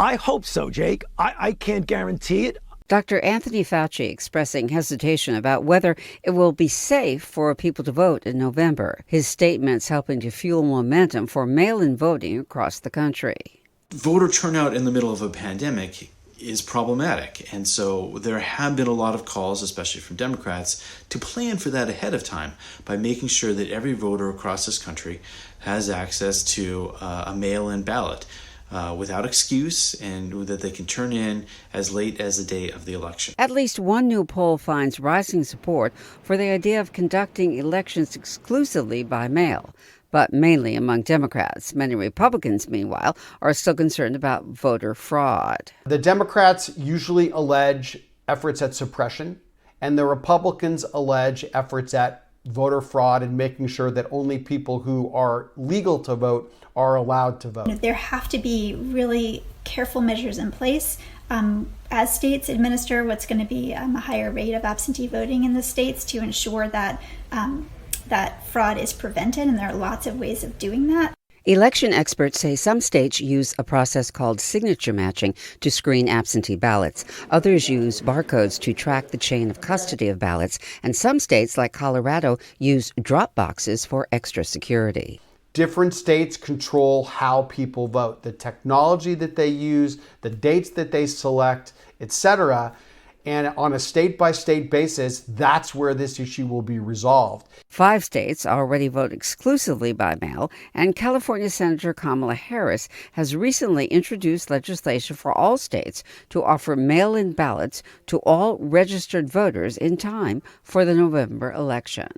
I hope so, Jake. I can't guarantee it. Dr. Anthony Fauci expressing hesitation about whether it will be safe for people to vote in November. His statements helping to fuel momentum for mail-in voting across the country. Voter turnout in the middle of a pandemic is problematic. And so there have been a lot of calls, especially from Democrats, to plan for that ahead of time by making sure that every voter across this country has access to a mail-in ballot without excuse, and that they can turn in as late as the day of the election. At least one new poll finds rising support for the idea of conducting elections exclusively by mail, but mainly among Democrats. Many Republicans, meanwhile, are still concerned about voter fraud. The Democrats usually allege efforts at suppression, and the Republicans allege efforts at voter fraud and making sure that only people who are legal to vote are allowed to vote. There have to be really careful measures in place as states administer what's going to be a higher rate of absentee voting in the states to ensure that that fraud is prevented, and there are lots of ways of doing that. Election experts say some states use a process called signature matching to screen absentee ballots. Others use barcodes to track the chain of custody of ballots. And some states, like Colorado, use drop boxes for extra security. Different states control how people vote, the technology that they use, the dates that they select, etc. And on a state-by-state basis, that's where this issue will be resolved. 5 states already vote exclusively by mail, and California Senator Kamala Harris has recently introduced legislation for all states to offer mail-in ballots to all registered voters in time for the November election.